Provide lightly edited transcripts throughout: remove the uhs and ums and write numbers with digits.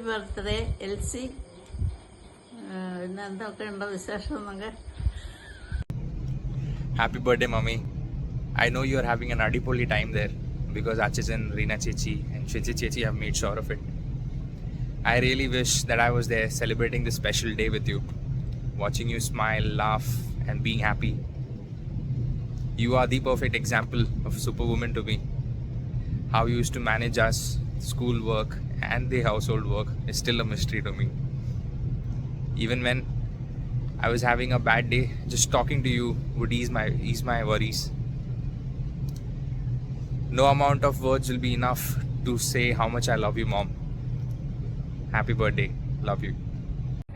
Birthday LC. പിന്നെ എന്തൊക്കെ ഉണ്ടോ വിശേഷം എന്നൊക്കെ? Happy birthday, Mummy. I know you are having an adipoli time there because Achichan, Reena Chechi and Shichi Chechi have made sure of it. I really wish that I was there celebrating this special day with you, watching you smile, laugh and being happy. You are the perfect example of superwoman to me. How you used to manage us, school work and the household work is still a mystery to me. Even when I was having a bad day, just talking to you would ease my worries. No amount of words will be enough to say how much I love you, Mom. Happy birthday. Love you.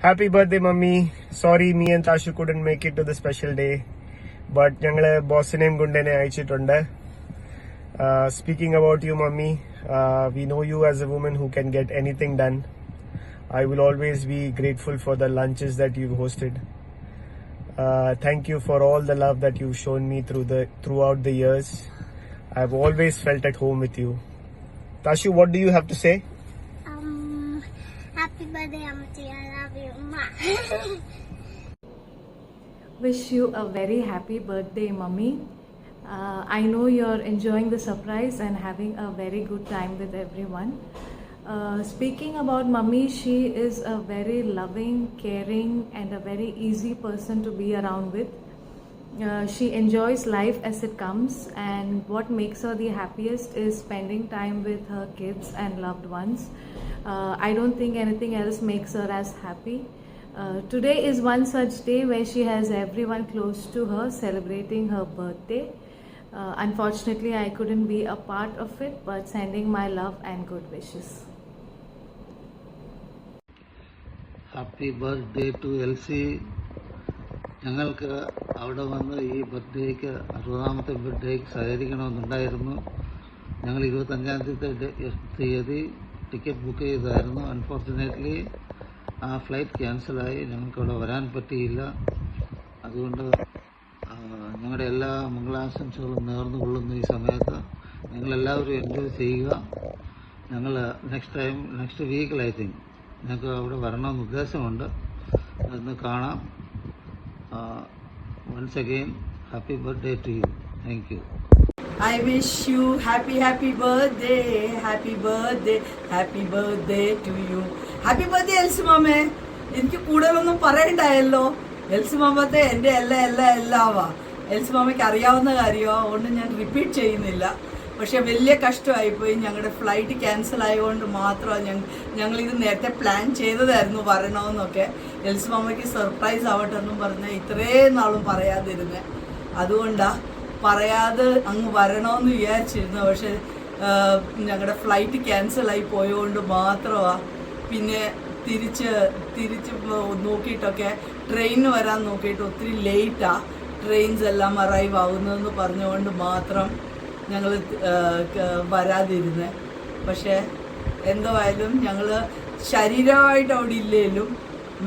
Happy birthday, Mummy. Sorry, me and Tashu couldn't make it to the special day. But ഞങ്ങള് ബോസിനെയും ഗുണ്ടനെ അയച്ചിട്ടുണ്ട്. Speaking about you, Mummy, we know you as a woman who can get anything done. I will always be grateful for the lunches that you've hosted. Thank you for all the love that you've shown me throughout the years. I've always felt at home with you. Tashu, what do you have to say? Happy birthday, Amati. I love you, Ma. Wish you a very happy birthday, Mummy. I know you're enjoying the surprise and having a very good time with everyone. Speaking about Mummy, she is a very loving, caring and a very easy person to be around with. She enjoys life as it comes, and what makes her the happiest is spending time with her kids and loved ones. I don't think anything else makes her as happy. Today is one such day where she has everyone close to her celebrating her birthday. Unfortunately, I couldn't be a part of it, but sending my love and good wishes. Happy birthday to Elsie. ഞങ്ങൾക്ക് അവിടെ വന്ന് ഈ ബർത്ത്ഡേക്ക് 60ാമത്തെ ബർത്ത്ഡേക്ക് സഹകരിക്കണമെന്നുണ്ടായിരുന്നു. ഞങ്ങൾ 25-ാം തീയതി ticket book ചെയ്തായിരുന്നു. Unfortunately ആ ഫ്ലൈറ്റ് ക്യാൻസലായി. ഞങ്ങൾക്കവിടെ വരാൻ പറ്റിയില്ല. അതുകൊണ്ട് ഞങ്ങളുടെ എല്ലാ മംഗളാശംസകളും നേർന്നുകൊള്ളുന്നു. ഈ സമയത്ത് ഞങ്ങളെല്ലാവരും എൻജോയ് ചെയ്യുക. ഞങ്ങൾ നെക്സ്റ്റ് വീക്കിൽ ഐ തിങ്ക് ഞങ്ങൾക്ക് അവിടെ വരണമെന്ന് ഉദ്ദേശമുണ്ട്. അതൊന്ന് കാണാം. Once again happy birthday to you. Thank you. I wish you happy birthday to you. Happy birthday Elsy മാമേ. എനിക്ക് കൂടുതലൊന്നും പറയണ്ടായല്ലോ. എൽസി മാമത്തെ എൻ്റെ എല്ലാവാ. എൽസി മാമയ്ക്ക് അറിയാവുന്ന കാര്യമോ അതുകൊണ്ട് ഞാൻ റിപ്പീറ്റ് ചെയ്യുന്നില്ല. പക്ഷെ വലിയ കഷ്ടമായിപ്പോയി. ഞങ്ങളുടെ ഫ്ലൈറ്റ് ക്യാൻസൽ ആയതുകൊണ്ട് മാത്രമാണ് ഞങ്ങളിത് നേരത്തെ പ്ലാൻ ചെയ്തതായിരുന്നു വരണമെന്നൊക്കെ. എൽസി മാമയ്ക്ക് സർപ്രൈസ് ആവട്ടെ എന്നും പറഞ്ഞാൽ ഇത്രയും നാളും പറയാതിരുന്നത്. അതുകൊണ്ടാണ് പറയാതെ അങ്ങ് വരണമെന്ന് വിചാരിച്ചിരുന്നു. പക്ഷെ ഞങ്ങളുടെ ഫ്ലൈറ്റ് ക്യാൻസലായി പോയതുകൊണ്ട് മാത്രമാണ്. പിന്നെ തിരിച്ച് നോക്കിയിട്ടൊക്കെ ട്രെയിനിന് വരാൻ നോക്കിയിട്ട് ഒത്തിരി ലേറ്റാണ്. ട്രെയിൻസ് എല്ലാം അറൈവ് ആവുന്നതെന്ന് പറഞ്ഞുകൊണ്ട് മാത്രം ഞങ്ങൾ വരാതിരുന്നത്. പക്ഷേ എന്തായാലും ഞങ്ങൾ ശരീരമായിട്ട് അവിടെ ഇല്ലേലും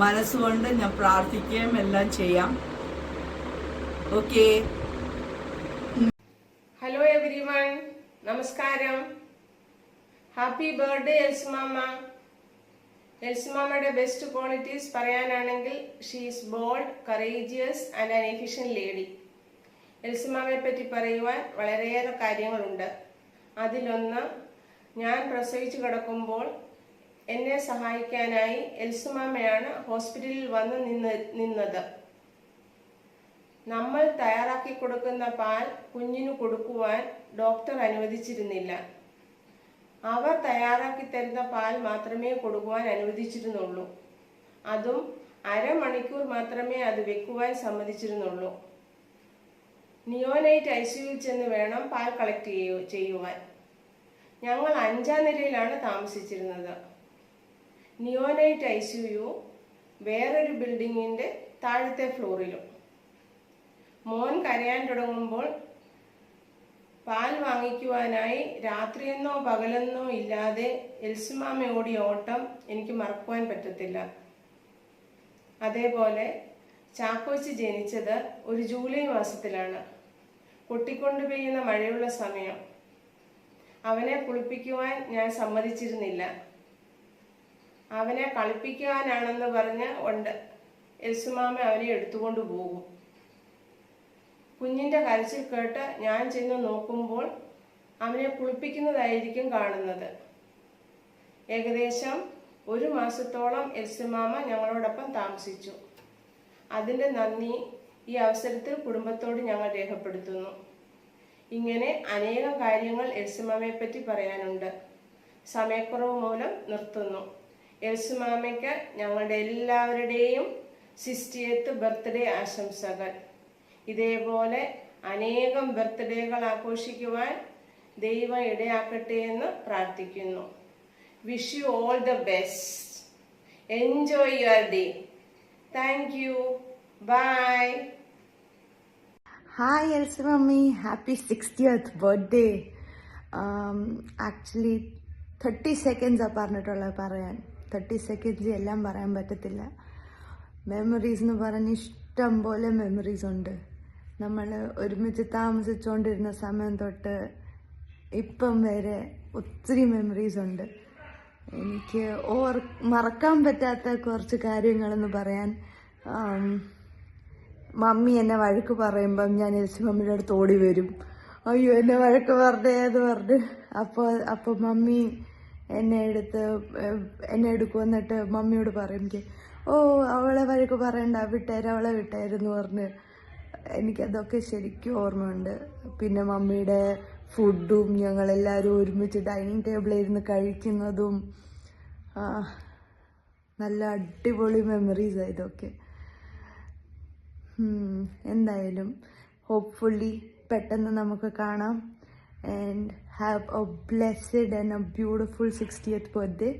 മനസ്സുകൊണ്ട് ഞാൻ പ്രാർത്ഥിക്കുകയും എല്ലാം ചെയ്യാം. ഓക്കെ. ഹലോ എവരിവൺ, നമസ്കാരം. ഹാപ്പി ബർത്ത്ഡേ എൽസിമാമ. എൽസിമാമയുടെ ബെസ്റ്റ് ക്വാളിറ്റീസ് പറയാനാണെങ്കിൽ she is bold, courageous and an efficient lady. എൽസിമാമയെ പറ്റി പറയുവാൻ വളരെയേറെ കാര്യങ്ങളുണ്ട്. അതിലൊന്ന്, ഞാൻ പ്രസവിച്ചു കിടക്കുമ്പോൾ എന്നെ സഹായിക്കാനായി എൽസിമാമയാണ് ഹോസ്പിറ്റലിൽ വന്ന് നിന്നത്. നമ്മൾ തയ്യാറാക്കി കൊടുക്കുന്ന പാൽ കുഞ്ഞിന് കൊടുക്കുവാൻ ഡോക്ടർ അനുവദിച്ചിരുന്നില്ല. അവർ തയ്യാറാക്കി തരുന്ന പാൽ മാത്രമേ കൊടുക്കുവാൻ അനുവദിച്ചിരുന്നുള്ളൂ. അതും അരമണിക്കൂർ മാത്രമേ അത് വെക്കുവാൻ സമ്മതിച്ചിരുന്നുള്ളൂ. നിയോനൈറ്റ് ഐസിയുവിൽ ചെന്ന് വേണം പാൽ കളക്ട് ചെയ്യുവാൻ. ഞങ്ങൾ 5ാം നിലയിലാണ് താമസിച്ചിരുന്നത്. നിയോനൈറ്റ് ഐസിയു വേറൊരു ബിൽഡിങ്ങിന്റെ താഴത്തെ ഫ്ലോറിലും. മോൻ കരയാൻ തുടങ്ങുമ്പോൾ പാൽ വാങ്ങിക്കുവാനായി രാത്രിയെന്നോ പകലെന്നോ ഇല്ലാതെ എൽസിമാമ ഓടിയ ഓട്ടം എനിക്ക് മറക്കുവാൻ പറ്റത്തില്ല. അതേപോലെ ചാക്കോച്ചി ജനിച്ചത് ഒരു ജൂലൈ മാസത്തിലാണ്. കൊട്ടിക്കൊണ്ടു പെയ്യുന്ന മഴയുള്ള സമയം. അവനെ കുളിപ്പിക്കുവാൻ ഞാൻ സമ്മതിച്ചിരുന്നില്ല. അവനെ കളിപ്പിക്കാനാണെന്ന് പറഞ്ഞ് എൽസുമാമ അവനെ എടുത്തുകൊണ്ട് പോകും. കുഞ്ഞിൻ്റെ കരച്ചിൽ കേട്ട് ഞാൻ ചെന്ന് നോക്കുമ്പോൾ അവനെ കുളിപ്പിക്കുന്നതായിരിക്കും കാണുന്നത്. ഏകദേശം 1 മാസത്തോളം എൽസുമാമ ഞങ്ങളോടൊപ്പം താമസിച്ചു. അതിൻ്റെ നന്ദി ഈ അവസരത്തിൽ കുടുംബത്തോട് ഞങ്ങൾ രേഖപ്പെടുത്തുന്നു. ഇങ്ങനെ അനേകം കാര്യങ്ങൾ എൽസുമാമയെ പറ്റി പറയാനുണ്ട്. സമയക്കുറവ് മൂലം നിർത്തുന്നു. എൽസുമാമയ്ക്ക് ഞങ്ങളുടെ എല്ലാവരുടെയും 60th ബർത്ത്ഡേ ആശംസകൾ. ഇതേപോലെ അനേകം ബർത്ത്ഡേകൾ ആഘോഷിക്കുവാൻ ദൈവം ഇടയാക്കട്ടെ എന്ന് പ്രാർത്ഥിക്കുന്നു. Wish you all the best. Enjoy your day. Thank you. Bye. Hi Elsie Mummy, happy 60th birthday. Actually 30 seconds പറഞ്ഞിട്ടുള്ളത് പറയാൻ. 30 seconds എല്ലാം പറയാൻ പറ്റത്തില്ല. മെമ്മറീസ് എന്ന് പറഞ്ഞ് ഇഷ്ടം പോലെ മെമ്മറീസ് ഉണ്ട്. നമ്മൾ ഒരുമിച്ച് താമസിച്ചുകൊണ്ടിരുന്ന സമയം തൊട്ട് ഇപ്പം വരെ ഒത്തിരി മെമ്മറീസ് ഉണ്ട്. എനിക്ക് മറക്കാൻ പറ്റാത്ത കുറച്ച് കാര്യങ്ങളെന്ന് പറയാൻ, മമ്മി എന്നെ വഴക്ക് പറയുമ്പം ഞാൻ എൽസി മമ്മിയുടെ അടുത്ത് ഓടി വരും. അയ്യോ എന്നെ വഴക്ക് പറഞ്ഞേന്ന് പറഞ്ഞ് അപ്പോൾ മമ്മി എന്നെ എടുക്കും. എന്നിട്ട് മമ്മിയോട് പറയും എനിക്ക്, ഓ അവളെ വഴക്ക് പറയണ്ട, അവളെ വിട്ടേരെന്ന് പറഞ്ഞ്. എനിക്കതൊക്കെ ശരിക്കും ഓർമ്മയുണ്ട്. പിന്നെ മമ്മിയുടെ ഫുഡും ഞങ്ങളെല്ലാവരും ഒരുമിച്ച് ഡൈനിങ് ടേബിളിൽ ഇരുന്ന് കഴിക്കുന്നതും നല്ല അടിപൊളി മെമ്മറീസാണ് ഇതൊക്കെ. എന്തായാലും ഹോപ്പ്ഫുള്ളി പെട്ടെന്ന് നമുക്ക് കാണാം. And have A blessed and A beautiful 60th birthday.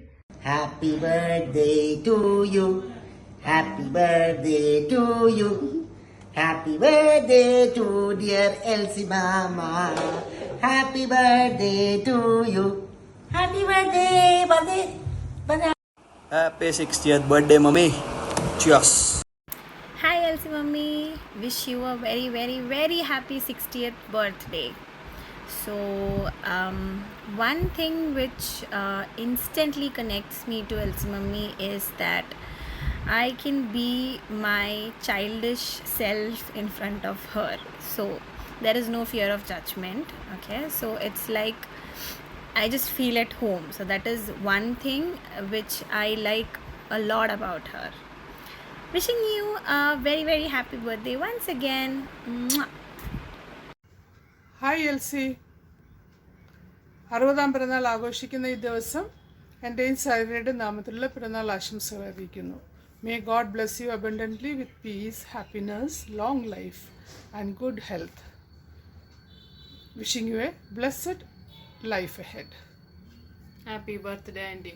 Happy birthday to you. Happy birthday to you. Happy birthday to dear Elsie Mama. Happy birthday to you. Happy birthday, birthday. Happy 60th birthday, Mummy. Cheers. Hi Elsie Mummy, wish you a very very very happy 60th birthday. So one thing which instantly connects me to Elsie Mummy is that I can be my childish self in front of her. So there is no fear of judgment. Okay, so it's like I just feel at home. So that is one thing which I like a lot about her. Wishing you a very very happy birthday once again. Mwah. Hi Elsie, 60ാം പിറന്നാൾ ആഘോഷിക്കുന്ന ഈ ദിവസം എൻ്റെയും സാരിയുടെ നാമത്തിലുള്ള പിറന്നാൾ ആശംസകൾ അറിയിക്കുന്നു. May God bless you അബൻഡൻ്റ്ലി with piece, happiness, long life and good health. Wishing you A blessed life ahead. Happy birthday Andy.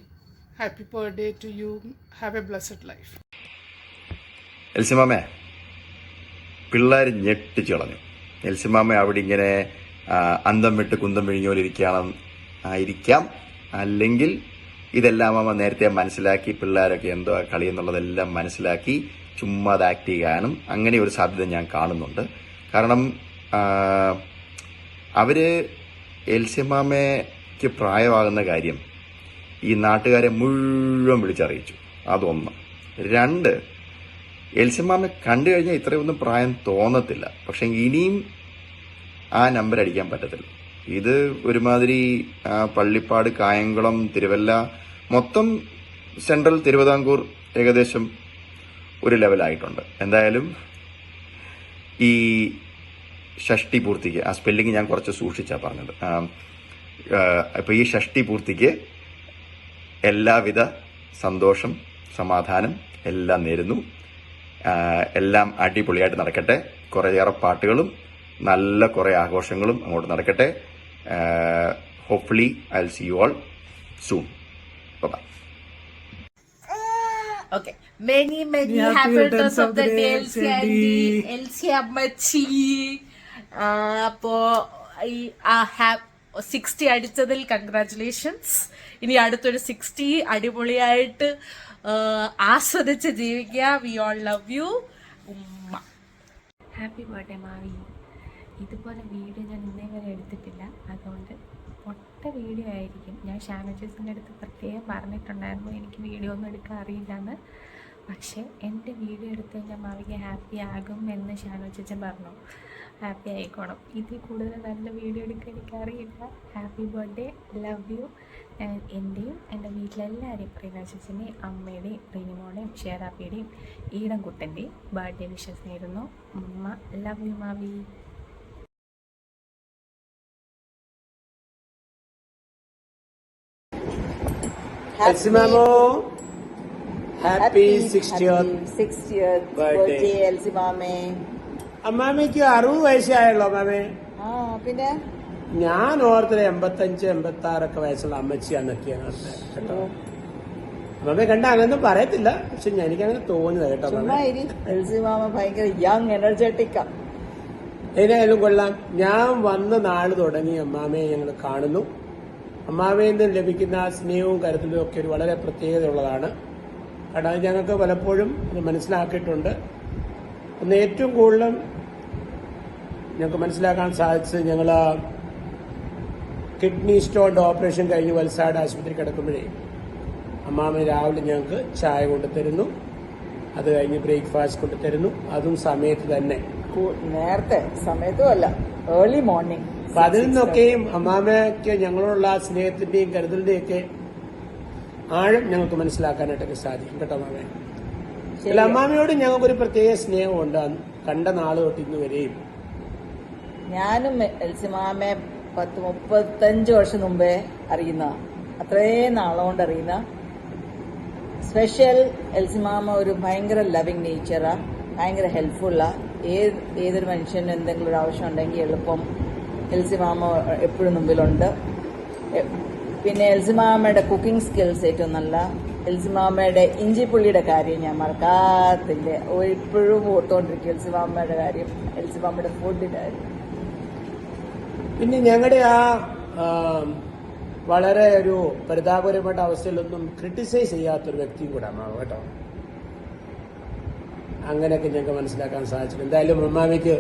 Happy birthday to you. Have a blessed life. എൽസിമാമേ, പിള്ളേർ ഞെട്ടിച്ചു കളഞ്ഞു. എൽസിമാമ അവിടെ ഇങ്ങനെ അന്തം വിട്ട് കുന്തം വിഴിഞ്ഞോലിരിക്കാം. അല്ലെങ്കിൽ ഇതെല്ലാം അമ്മ നേരത്തെ മനസ്സിലാക്കി, പിള്ളേരൊക്കെ എന്തോ കളി എന്നുള്ളതെല്ലാം മനസ്സിലാക്കി ചുമ്മാ അത് ആക്ട് ചെയ്യാനും അങ്ങനെ ഒരു സാധ്യത ഞാൻ കാണുന്നുണ്ട്. കാരണം അവര് എൽസിമാമയ്ക്ക് പ്രായമാകുന്ന കാര്യം ഈ നാട്ടുകാരെ മുഴുവൻ വിളിച്ചറിയിച്ചു. അതൊന്ന്. 2, എൽസിമാമെ കണ്ടു കഴിഞ്ഞാൽ ഇത്രയൊന്നും പ്രായം തോന്നത്തില്ല. പക്ഷെ ഇനിയും ആ നമ്പർ അടിക്കാൻ പറ്റത്തില്ല. ഇത് ഒരുമാതിരി പള്ളിപ്പാട്, കായംകുളം, തിരുവല്ല, മൊത്തം സെൻട്രൽ തിരുവിതാംകൂർ ഏകദേശം ഒരു ലെവലായിട്ടുണ്ട്. എന്തായാലും ഈ ഷഷ്ടി പൂർത്തിക്ക്, ആ സ്പെല്ലിങ് ഞാൻ കുറച്ച് സൂക്ഷിച്ചാണ് പറഞ്ഞത്. അപ്പോൾ ഈ ഷഷ്ടി പൂർത്തിക്ക് എല്ലാവിധ സന്തോഷം, സമാധാനം എല്ലാം നേരുന്നു. എല്ലാം അടിപൊളിയായിട്ട് നടക്കട്ടെ. കുറേയേറെ പാട്ടുകളും നല്ല കുറേ ആഘോഷങ്ങളും അങ്ങോട്ട് നടക്കട്ടെ. Hopefully I will see you all soon. Bye. Okay. Many happy returns of the day, Elsie Aunty, Elsie Ammachi. അപ്പോൾ ഈ 60 അടിച്ചതിൽ കൺഗ്രാറ്റുലേഷൻസ്. ഇനി അടുത്തൊരു 60 അടിപൊളിയായിട്ട് ആസ്വദിച്ച് ജീവിക്കുക. We all love you. Happy birthday Mavi. ഇതുപോലെ വീഡിയോ ഞാൻ ഇന്നേ വരെ എടുത്തിട്ടില്ല. അതുകൊണ്ട് ഒറ്റ വീഡിയോ ആയിരിക്കും. ഞാൻ ഷാനു ചേച്ചിൻ്റെ അടുത്ത് പ്രത്യേകം പറഞ്ഞിട്ടുണ്ടായിരുന്നു എനിക്ക് വീഡിയോ ഒന്നും എടുക്കാൻ അറിയില്ലെന്ന്. പക്ഷേ എൻ്റെ വീഡിയോ എടുത്ത് കഴിഞ്ഞാൽ മാവിക്ക് ഹാപ്പി ആകും എന്ന് ഷാനു ചേച്ചൻ പറഞ്ഞു. ഹാപ്പി ആയിക്കോണം. ഇതിൽ കൂടുതൽ നല്ല വീഡിയോ എടുക്കാൻ എനിക്കറിയില്ല. Happy birthday, love you. എൻ്റെയും എൻ്റെ വീട്ടിലെല്ലാവരെയും റീന ചേച്ചിൻ്റെയും അമ്മയുടെയും റീനിമോടെയും ഷേറാപ്പിയുടെയും ഈടൻകുട്ടൻ്റെയും ബർത്ത്ഡേ വിഷസ് നേരുന്നു. അമ്മ love you Mavi. Happy 60th birthday Elsy മാമേ. അമ്മാമയ്ക്ക് 60 വയസ്സായല്ലോ അമ്മാമേ. പിന്നെ ഞാൻ ഓർത്തത് 85-86 വയസ്സുള്ള അമ്മച്ചിയാന്നൊക്കെയാണ് കേട്ടോ. അമ്മാമയെ കണ്ട അങ്ങനൊന്നും പറയത്തില്ല, പക്ഷെ എനിക്കങ്ങനെ തോന്നുന്നത് കേട്ടോ. എൽസി മാമ ഭയങ്കര യങ് എനർജറ്റിക്കാ. ഏതായാലും കൊള്ളാം. ഞാൻ വന്ന നാള് തുടങ്ങി അമ്മാമയെ ഞങ്ങൾ കാണുന്നു. അമ്മാമയിൽ നിന്ന് ലഭിക്കുന്ന സ്നേഹവും കരുതലും ഒക്കെ ഒരു വളരെ പ്രത്യേകതയുള്ളതാണ്. കാരണം അത് ഞങ്ങൾക്ക് പലപ്പോഴും അത് മനസ്സിലാക്കിയിട്ടുണ്ട്. ഒന്ന് ഏറ്റവും കൂടുതലും ഞങ്ങൾക്ക് മനസ്സിലാക്കാൻ സാധിച്ചത്, ഞങ്ങൾ കിഡ്നി സ്റ്റോണിന്റെ ഓപ്പറേഷൻ കഴിഞ്ഞ് വൽസാട് ആശുപത്രി കിടക്കുമ്പോഴേ അമ്മാമ രാവിലെ ഞങ്ങൾക്ക് ചായ കൊണ്ടുതരുന്നു, അത് കഴിഞ്ഞ് ബ്രേക്ക്ഫാസ്റ്റ് കൊണ്ടുതരുന്നു, അതും സമയത്ത് തന്നെ. നേരത്തെ സമയത്തും അല്ല, ഏർലി മോർണിംഗ്. അപ്പൊ അതിൽ നിന്നൊക്കെയും അമ്മാമയ്ക്ക് ഞങ്ങളോടുള്ള ആ സ്നേഹത്തിന്റെയും കരുതലിന്റെയും ഒക്കെ ആഴം ഞങ്ങൾക്ക് മനസ്സിലാക്കാനായിട്ടൊക്കെ സാധിക്കും കേട്ടോ അമ്മാമേ. അല്ല, അമ്മാമയോട് ഞങ്ങൾക്കൊരു പ്രത്യേക സ്നേഹമുണ്ട് കണ്ട നാള് തൊട്ട് ഇന്ന് വരെയും. ഞാനും എൽസി മാമയെ 35 വർഷം മുമ്പേ അറിയുന്ന, അത്രയും നാളുകൊണ്ട് അറിയുന്ന. സ്പെഷ്യൽ എൽസി മാമ ഒരു ഭയങ്കര ലവിങ് നേച്ചറാ, ഭയങ്കര ഹെൽപ്ഫുള്ളാ. ഏതൊരു മനുഷ്യന് എന്തെങ്കിലും ഒരു ആവശ്യം ഉണ്ടെങ്കിൽ എളുപ്പം എൽസി മാമ എപ്പോഴും മുമ്പിലുണ്ട്. പിന്നെ എൽസി മാമയുടെ കുക്കിംഗ് സ്കിൽസ് ഏറ്റവും നല്ല. എൽസി മാമയുടെ ഇഞ്ചിപ്പുള്ളിയുടെ കാര്യം ഞാൻ മറക്കാത്തില്ല, എപ്പോഴും ഓർത്തുകൊണ്ടിരിക്കും എൽസി മാമയുടെ കാര്യം, എൽസി മാമയുടെ ഫുഡിന്റെ കാര്യം. പിന്നെ ഞങ്ങളുടെ ആ വളരെ ഒരു പരിതാപകരമായിട്ട് അവസ്ഥയിലൊന്നും ക്രിട്ടിസൈസ് ചെയ്യാത്തൊരു വ്യക്തിയും കൂടെ അമ്മാവ കേട്ടോ. അങ്ങനെയൊക്കെ ഞങ്ങൾക്ക് മനസ്സിലാക്കാൻ സാധിച്ചു. എന്തായാലും അമ്മാവയ്ക്ക്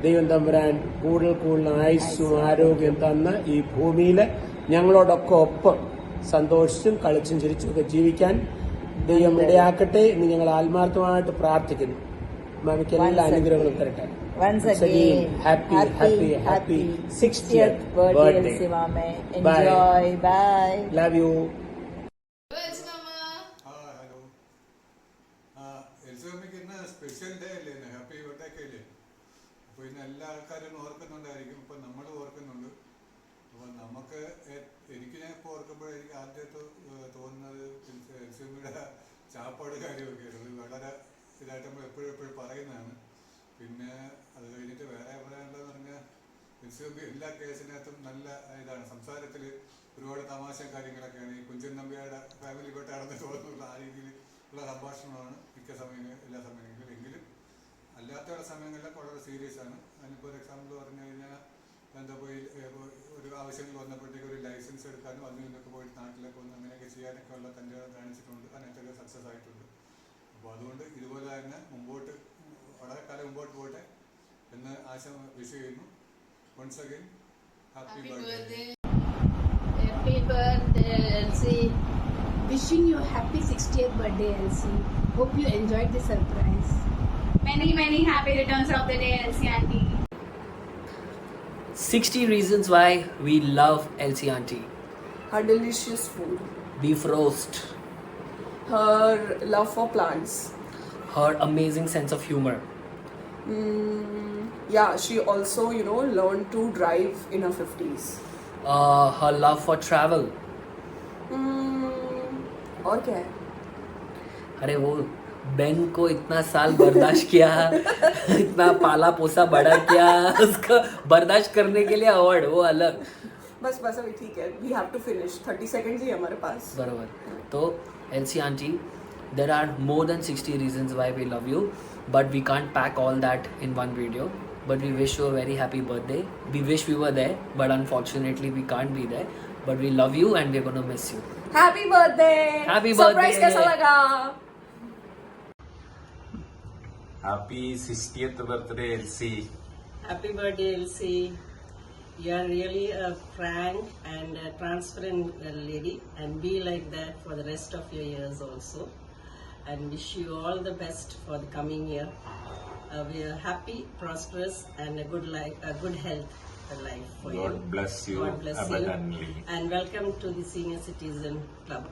ദൈവം തമ്പുരാൻ കൂടുതൽ ആയുസ്സും ആരോഗ്യം തന്ന് ഈ ഭൂമിയിൽ ഞങ്ങളോടൊക്കെ ഒപ്പം സന്തോഷിച്ചും കളിച്ചും ചിരിച്ചും ഒക്കെ ജീവിക്കാൻ ദൈവം ഇടയാക്കട്ടെ എന്ന് ഞങ്ങൾ ആത്മാർത്ഥമായിട്ട് പ്രാർത്ഥിക്കുന്നു. അമ്മാവയ്ക്ക് എല്ലാ അനുഗ്രഹങ്ങളും തരട്ടെ. Once again, happy 60th birthday, Elsie Mame. Enjoy. Bye. Love you. Special day അല്ലേ, ഹാപ്പി ബർത്ത്ഡേ ഒക്കെ അല്ലേ. അപ്പോൾ ഇന്ന് എല്ലാ ആൾക്കാരും ഓർക്കുന്നുണ്ടായിരിക്കും, ഇപ്പം നമ്മൾ ഓർക്കുന്നുണ്ട്. അപ്പോൾ നമുക്ക് എനിക്ക് ഞാൻ ഇപ്പോൾ ഓർക്കുമ്പോൾ എനിക്ക് ആദ്യമായിട്ട് തോന്നുന്നത് എൽസിയുടെ ചാപ്പാട് കാര്യമൊക്കെയാണ്. വളരെ ഇതായിട്ട് നമ്മൾ എപ്പോഴും പറയുന്നതാണ്. പിന്നെ അത് കഴിഞ്ഞിട്ട് വേറെ പറയാനുള്ളതെന്ന് പറഞ്ഞാൽ എൽസിബി എല്ലാ കേസിനകത്തും നല്ല ഇതാണ്, സംസാരത്തിൽ ഒരുപാട് തമാശ കാര്യങ്ങളൊക്കെയാണ്. ഈ കുഞ്ചൻ നമ്പ്യാരുടെ ഫാമിലി പെട്ടാണെന്ന് തോന്നുന്നുള്ള ആ രീതിയിൽ ഉള്ള സംഭാഷണമാണ് മിക്ക സമയങ്ങളിൽ, എല്ലാ സമയങ്ങളിലും. എങ്കിലും അല്ലാത്ത സമയങ്ങളിലൊക്കെ വളരെ സീരിയസ് ആണ്. അതിനിപ്പോൾ ഒരു എക്സാമ്പിൾ പറഞ്ഞു കഴിഞ്ഞാൽ എന്താ പോയി ഒരു ആവശ്യങ്ങൾ വന്നപ്പോഴത്തേക്ക് ഒരു ലൈസൻസ് എടുക്കാനും അതിൽ നിന്നൊക്കെ പോയിട്ട് നാട്ടിലൊക്കെ വന്ന് അങ്ങനെയൊക്കെ ചെയ്യാനൊക്കെ ഉള്ള തൻ്റെ കാണിച്ചിട്ടുണ്ട്. അതിനൊക്കെ സക്സസ് ആയിട്ടുണ്ട്. അപ്പോൾ അതുകൊണ്ട് ഇതുപോലെ തന്നെ മുമ്പോട്ട് വളരെ കാലം മുമ്പോട്ട് പോട്ടെ എന്ന് ആശ വിഷ് ചെയ്യുന്നു. Once again happy birthday. Happy birthday, Elsie. Wishing you a happy 60th birthday, Elsie. Hope you enjoyed the surprise. Many happy returns of the day, Elsie auntie. 60 reasons why we love Elsie auntie. Her delicious food. Beef roast. Her love for plants. Her amazing sense of humor. Yeah, she also, learned to drive in her 50s. Her love for travel. और क्या है? अरे वो Ben को इतना साल बर्दाश्त किया, इतना पाला पोसा बड़ा किया, उसको बर्दाश्त करने के लिए अवार्ड वो अलग. बस अभी ठीक है, we have to finish. 30 seconds ही हमारे पास. बराबर. तो Elsie auntie, there are more than 60 reasons why we love you, but we can't pack all that in one video. But we wish you a very happy birthday. We wish we were there, but unfortunately we can't be there. But we love you and we're going to miss you. Happy birthday! Happy Surprise birthday! कैसा लगा? Happy 60th birthday, Elsie. Happy birthday, Elsie. You are really a frank and a transparent lady, and be like that for the rest of your years also. And wish you all the best for the coming year. We are happy, prosperous, and a good life, a good health life for you. God bless you God bless abundantly. you. And welcome to the Senior Citizen Club.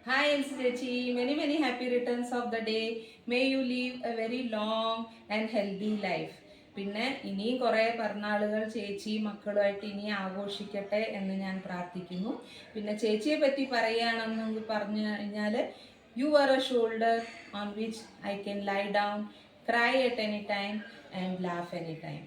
Hi Elsie Chechi, many happy returns of the day. May you live a very long and healthy life. പിന്നെ ഇനിയും കുറേ പിറന്നാളുകൾ ചേച്ചി മക്കളുമായിട്ട് ഇനി ആഘോഷിക്കട്ടെ എന്ന് ഞാൻ പ്രാർത്ഥിക്കുന്നു. പിന്നെ ചേച്ചിയെ പറ്റി പറയുകയാണെന്ന് പറഞ്ഞു കഴിഞ്ഞാൽ you are a shoulder on which I can lie down, cry at any time and laugh any time.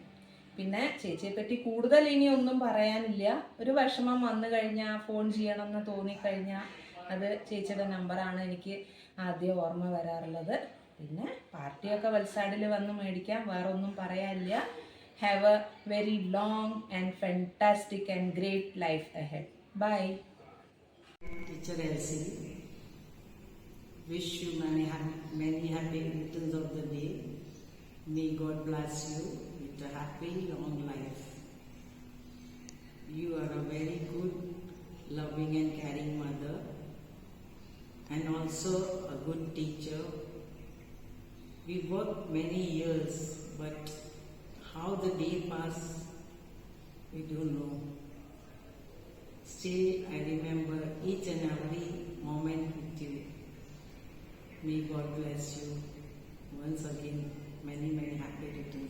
പിന്നെ ചേച്ചിയെ പറ്റി കൂടുതൽ ഇനി ഒന്നും പറയാനില്ല. ഒരു വിഷമം വന്നു കഴിഞ്ഞാൽ ഫോൺ ചെയ്യണമെന്ന് തോന്നിക്കഴിഞ്ഞാൽ അത് ചേച്ചിയുടെ നമ്പറാണ് എനിക്ക് ആദ്യം ഓർമ്മ വരാറുള്ളത്. പിന്നെ പാർട്ടിയൊക്കെ വൽസാഡിൽ വന്ന് മേടിക്കാം, വേറെ ഒന്നും പറയാനില്ല. Have a very long and fantastic and great life ahead. Bye. Teacher Elsie, wish you many happy returns of the day. May God bless you with a happy long life. You are a very good, loving and caring mother, and also a good teacher. We worked many years, but how the day passed, we don't know. Still, I remember each and every moment with you. May God bless you. Once again, many happy returns.